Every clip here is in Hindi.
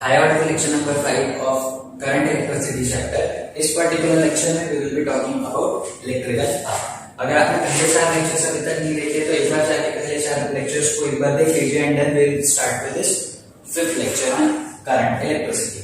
Hi, on to lecture number 5 of current electricity chapter. इस पर्टिकुलर लेक्चर में we will be talking about electrical power. अगर आपने पहले 4 लेक्चर्स अभी तक नहीं देखे तो एक बार जाके पहले 4 लेक्चर्स को एक बार देख लीजिए and then we will start with this 5th lecture on current electricity.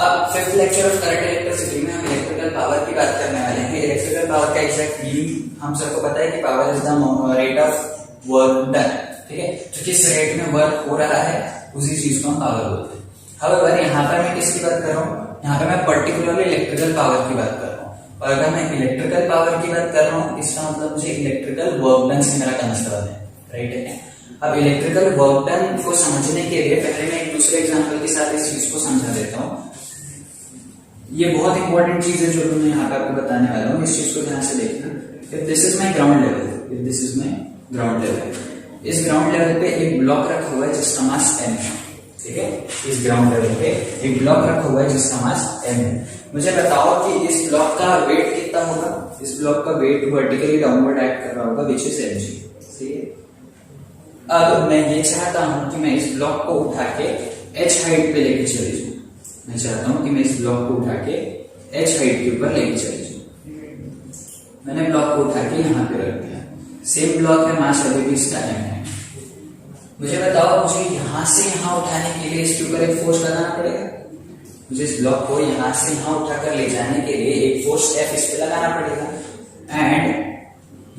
अब 5th lecture of current electricity में हम इलेक्ट्रिकल पावर की बात करने वाले हैं. इलेक्ट्रिकल पावर का एग्जैक्ट मीनिंग हम सबको पता है कि power is the rate of work done. ठीक है, तो किस रेट में वर्क हो रहा है उसी चीज को हम पावर बोलते हैं. However, यहाँ पर मैं किसकी बात कर रहा हूँ, यहाँ पर मैं पर्टिकुलरली इलेक्ट्रिकल पावर की बात कर रहा हूँ. और अगर मैं इलेक्ट्रिकल पावर की बात कर रहा हूँ इसका मतलब मुझे इलेक्ट्रिकल वर्क डन से मेरा कंसर्न है. राइट है. अब इलेक्ट्रिकल वर्क डन को समझने के लिए पहले मैं एक दूसरे एग्जांपल के साथ इस चीज को समझा देता हूँ. ये बहुत इंपॉर्टेंट चीज है जो मैं यहाँ पर आपको बताने वाला हूँ. इस चीज को ध्यान से देखना. If this is my ground level, if this is my ground level, इस ग्राउंड लेवल पे एक ब्लॉक रखा हुआ है जिसका मास m है. ठीक है, इस ग्राउंड लेवल पे एक ब्लॉक रखा हुआ है जिसका मास m है. मुझे बताओ कि इस ब्लॉक का वेट कितना होगा. इस ब्लॉक का वेट वर्टिकली डाउनवर्ड एक्ट कर रहा होगा विच इज mg. ठीक है, अब मैं ये चाहता हूं कि मैं इस ब्लॉक को उठा के h हाइट पे लेके चले जाऊं. मैं चाहता हूं कि मैं इस ब्लॉक को उठा के h हाइट के ऊपर लेके चले जाऊं. मैंने ब्लॉक को उठा के यहाँ पे रख दिया. सेम ब्लॉक है, मास अभी भी इसका m है. मुझे बताओ मुझे यहां से यहां उठाने के लिए इसके ऊपर एक फोर्स लगाना पड़ेगा. मुझे इस ब्लॉक को यहां से यहां उठाकर ले जाने के लिए एक फोर्स F इस पे लगाना पड़ेगा. एंड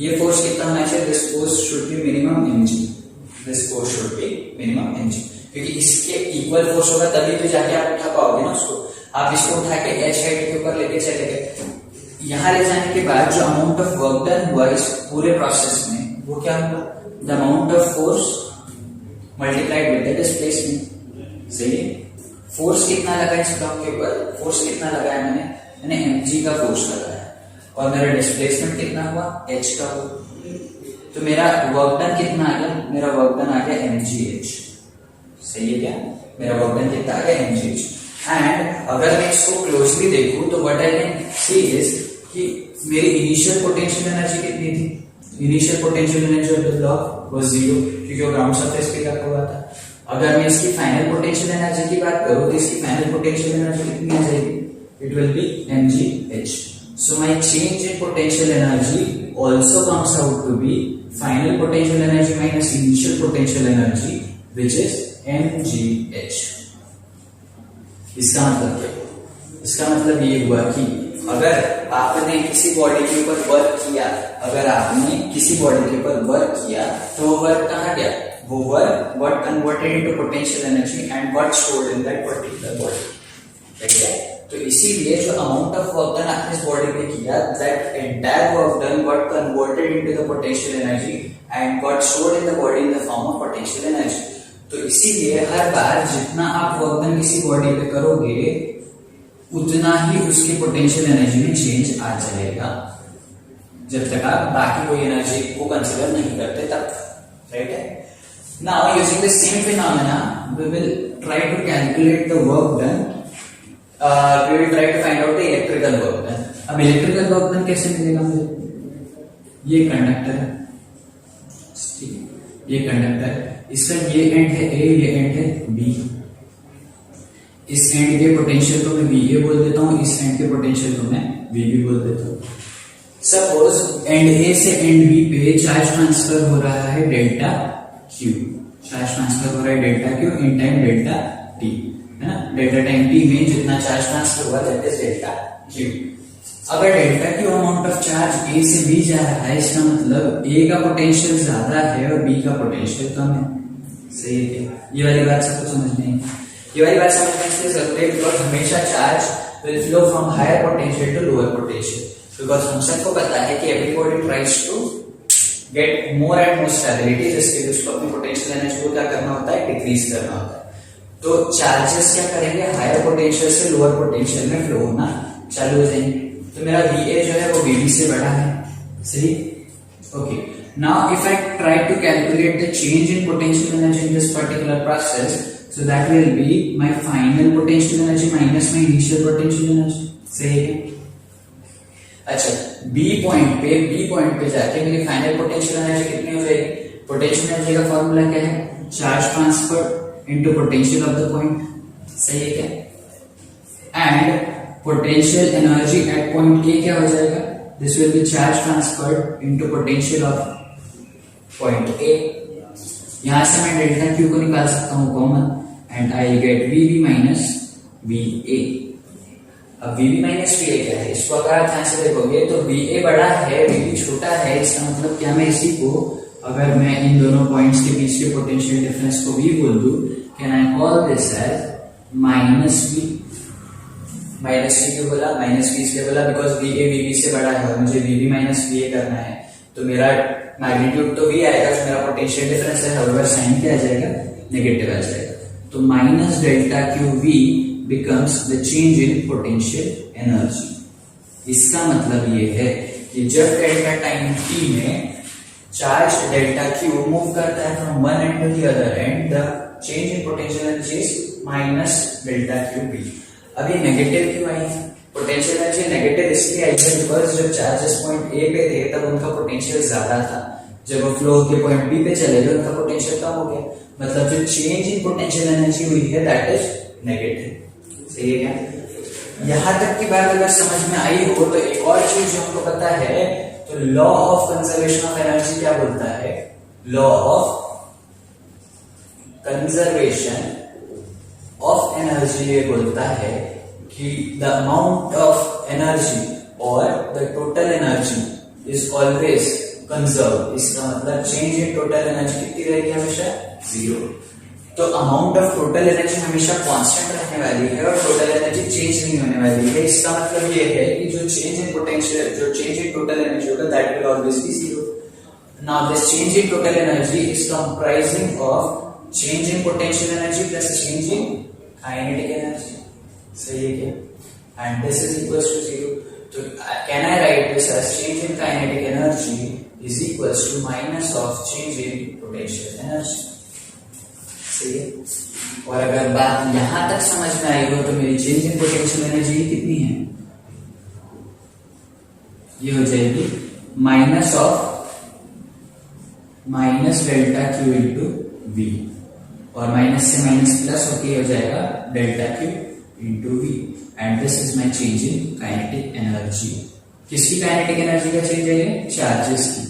ये फोर्स कितना होना चाहिए. This force should be minimum mg. This force should be minimum mg, क्योंकि इसके इक्वल फोर्स होगा तभी तो जाके आप उठा पाओगे ना उसको. आप इसको उठा के h हाइट के ऊपर लेके चले गए. यहां ले जाने के बाद जो अमाउंट ऑफ वर्क डन हुआ इस पूरे प्रोसेस में वो क्या होगा. The amount of force multiplied with the displacement. सही है. फोर्स कितना लगा इस ब्लॉक के ऊपर. फोर्स कितना लगाया मैंने mg का फोर्स लगाया और मेरा डिस्प्लेसमेंट कितना हुआ h का हुआ. तो मेरा वर्क डन कितना आ गया. मेरा वर्क डन आ गया mgh. सही है क्या. मेरा वर्क डन कितना आ गया mgh. एंड अगर मैं इसको क्लोजली देखूं तो what I can see is कि मेरी इनिशियल पोटेंशियल एनर्जी कितनी थी. Initial potential energy of the block was 0 क्योंकि वो ग्राउंड सरफेस पे रखा हुआ था. अगर मैं इसकी फाइनल पोटेंशियल एनर्जी की बात करूं तो इसकी फाइनल पोटेंशियल एनर्जी कितनी आ जाएगी. It will be mgh. So my change in potential energy also comes out to be final potential energy minus initial potential energy which is mgh. इसका मतलब क्या. इसका मतलब ये हुआ कि अगर आपने किसी बॉडी के ऊपर वर्क किया, अगर आपने किसी बॉडी के ऊपर वर्क किया तो वो वर्क कहाँ गया. वो work what converted into potential energy and what stored in that particular body. ठीक है, तो इसीलिए जो अमाउंट ऑफ वर्क डन आपने इस बॉडी में किया that entire work done what converted into the potential energy and what stored in the body in the form of potential energy. तो इसीलिए हर बार जितना आप वर्क डन किसी बॉडी पे करोगे उतना ही उसकी पोटेंशियल एनर्जी में चेंज आ जाएगा जब तक आप बाकी कोई एनर्जी को कंसीडर नहीं करते तब. राइट है. Now using the same phenomena we will try to calculate the work done. We will try to find out the electrical work done. अब इलेक्ट्रिकल वर्क डन कैसे मिलेगा मुझे. ये कंडक्टर है. ठीक है, ये कंडक्टर है. इसका ये एंड है A, ये एंड है B. इस एंड के पोटेंशियल को मैं VA बोल देता हूं, इस एंड के पोटेंशियल को मैं VB बोल देता हूं. सपोज एंड A से एंड B पे चार्ज ट्रांसफर हो रहा है डेल्टा Q. चार्ज ट्रांसफर हो रहा है delta Q in time delta T. है ना. डेल्टा टाइम T में जितना चार्ज ट्रांसफर हुआ दैट इज डेल्टा Q. अगर delta Q amount of charge A से B जा रहा है इसका मतलब A का पोटेंशियल ज्यादा है और B का पोटेंशियल कम है. सही है. ये वाली बात सबको समझ में है. ये वाली बात समझने से जरूरी है बिकॉज हमेशा charge will flow from higher potential to lower potential. Because हम सबको पता है कि everybody tries to get more and more stability जिसके लिए उसको अपनी पोटेंशियल एनर्जी को क्या करना होता है डिक्रीज करना होता है. तो चार्जेस क्या करेंगे हायर पोटेंशियल से लोअर पोटेंशियल में फ्लो होना चालू हो जाएंगे. तो मेरा VA जो है वो VB से बड़ा है. सही. Okay. Now if I try to calculate the change in potential energy in this particular process, so that will be my final potential energy minus my initial potential energy. सही है. अच्छा, B पॉइंट पे जाके मेरी फाइनल पोटेंशियल एनर्जी कितनी हो जाएगी. पोटेंशियल एनर्जी का फॉर्मूला क्या है. Charge transfer into potential of the point. सही है क्या? And potential energy at point A क्या हो जाएगा? This will be charge transferred into potential of point A. यहां से मैं डेल्टा क्यू को निकाल सकता हूं common and I get V B minus V A. अब V B minus V A क्या है? इसको अगर आप ध्यान से देखोगे तो वी ए बड़ा है, वी बी छोटा है। इसका मतलब क्या, मैं इसी को अगर मैं इन दोनों पॉइंट्स के बीच के पोटेंशियल डिफरेंस को वी बोल दूं, can I call this as minus V. Minus V क्यों बोला? माइनस वी इसलिए बोला because V A V B से बड़ा है और मुझे V B minus V A करना है, तो मेरा मैग्नीट्यूड तो वी आएगा, तो मेरा पोटेंशियल डिफरेंस है, हाउएवर साइन क्या आ जाएगा? नेगेटिव आ जाएगा। तो minus delta Q V becomes the change in potential energy। इसका मतलब ये है कि जब डेल्टा टाइम t में चार्ज डेल्टा क्यू मूव करता है from one end to the other end, the change in potential energy is minus delta Q B. अब ये नेगेटिव क्यों आई है? पोटेंशियल एनर्जी नेगेटिव इसलिए आई है बिकॉज जब चार्जेस पॉइंट ए पे थे तब उनका पोटेंशियल ज्यादा था, जब वो फ्लो के पॉइंट बी पे चले गए उनका पोटेंशियल कम हो गया, मतलब जो चेंज इन पोटेंशियल एनर्जी हुई है दैट इज नेगेटिव। सही है क्या? यहां तक की बात अगर समझ में आई हो तो एक और चीज जो हमको पता है, तो law of conservation of energy क्या बोलता है? Law of conservation of energy ये बोलता है कि द अमाउंट ऑफ एनर्जी और the total energy is always conserve. इसका मतलब चेंज इन टोटल एनर्जी कितनी रहेगी? हमेशा जीरो। तो अमाउंट ऑफ टोटल एनर्जी हमेशा कांस्टेंट रहने वाली है और टोटल एनर्जी चेंज नहीं होने वाली है। इसका मतलब ये है कि जो चेंज इन पोटेंशियल, जो चेंज इन टोटल एनर्जी होगा that will always be zero. Now this change in total energy is comprising of change in potential energy plus change in kinetic energy. सही है क्या? And this is equals to zero. तो can I write this as change in kinetic energy is equals to minus of change in potential energy. सही है? और अगर बात यहां तक समझ में आई हो तो मेरी चेंज इन पोटेंशियल एनर्जी कितनी है? ये हो जाएगी minus of minus delta Q into V, और माइनस से माइनस प्लस होके हो जाएगा delta Q into V, and this is my change in kinetic energy. किसकी काइनेटिक एनर्जी का चेंज है? ये चार्जेस की।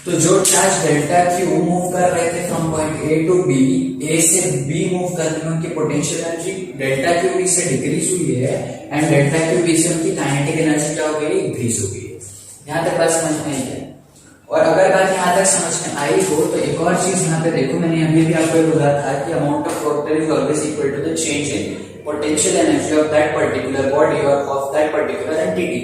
तो जो चार्ज डेल्टा क्यू मूव कर रहे थे from point A to B, A से बी मूव करने में उनकी potential energy delta Q B से डिक्रीज हुई है एंड डेल्टा क्यू बी से उनकी काइनेटिक एनर्जी क्या हो गई? इंक्रीज हो गई है। यहां तक बात समझ में आई है? और अगर बात यहां तक समझ में आई हो तो एक और चीज यहां पे देखो, मैंने अभी भी आपको बोला था कि amount of work done is always equal to the change in potential energy of that particular body और ऑफ दैट पर्टिकुलर एंटिटी।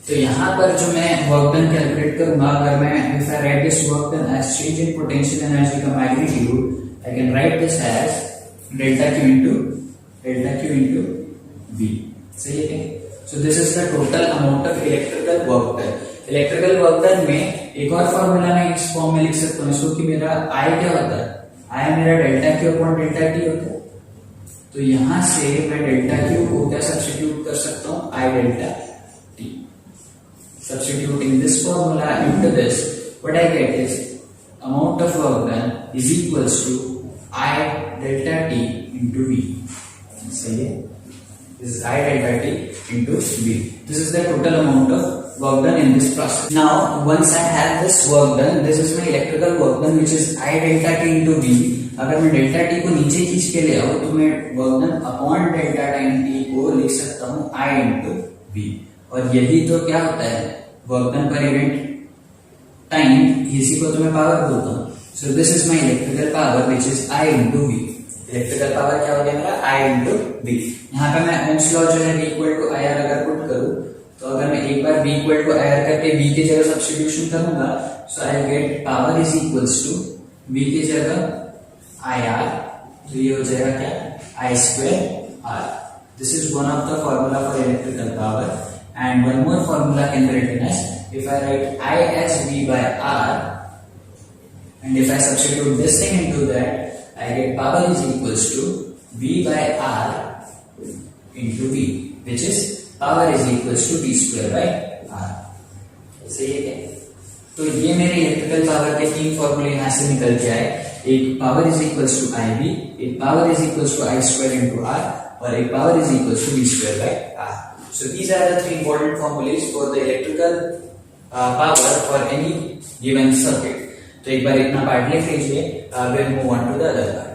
तो यहाँ पर जो मैं वर्क डन कैलकुलेट करूंगा, अगर मैं if I write this work done as change in potential energy का magnitude, I can write this as delta Q into V. सही है क्या? So this is the total amount of electrical work done. Electrical work done में एक और फॉर्मूला मैं इस फॉर्म में लिख सकता हूँ इसको कि मेरा आई क्या होता है? आई मेरा delta Q upon delta T होता है। तो यहां से मैं डेल्टा क्यू को क्या सब्स्टिट्यूट कर सकता हूँ? I delta T. Substituting this formula into this, what I get is amount of work done is equals to I delta T into V. सही है? This is I delta T into V. This is the total amount of work done in this process. Now, once I have this work done, this is my electrical work done, which is I delta T into V. अगर मैं डेल्टा टी को नीचे खींच के ले आऊं तो मैं work done upon delta time T को लिख सकता हूं I into V। और यही तो क्या होता है? Work done per event time, इसी को तो मैं पावर बोलता हूँ। So this is my electrical power which is I into V. Electrical power क्या हो गया मेरा? I into V. यहाँ पे मैं ओम्स लॉ जो है V equal to I R अगर पुट करूँ तो अगर मैं एक बार V equal to I R करके V की जगह सब्स्टिट्यूशन करूंगा, so I get power is equals to V की जगह आई आर, तो ये हो जाएगा क्या? I square R. This is one of the formula for electrical power. And one more formula can be written as, if I write I as V by R, and if I substitute this thing into that, I get power is equals to V by R into V, which is power is equals to T square by R. सही है क्या? तो ये मेरे इलेक्ट्रिकल पावर के तीन फॉर्मूले यहाँ से निकल के आए। एक power is equals to I B, एक power is equals to I square into R और एक power is equals to V square by R. So these are the three important formulas for the electrical power for any given circuit. तो एक बार इतना पार्ट लिख लीजिए, we'll move on to the other part.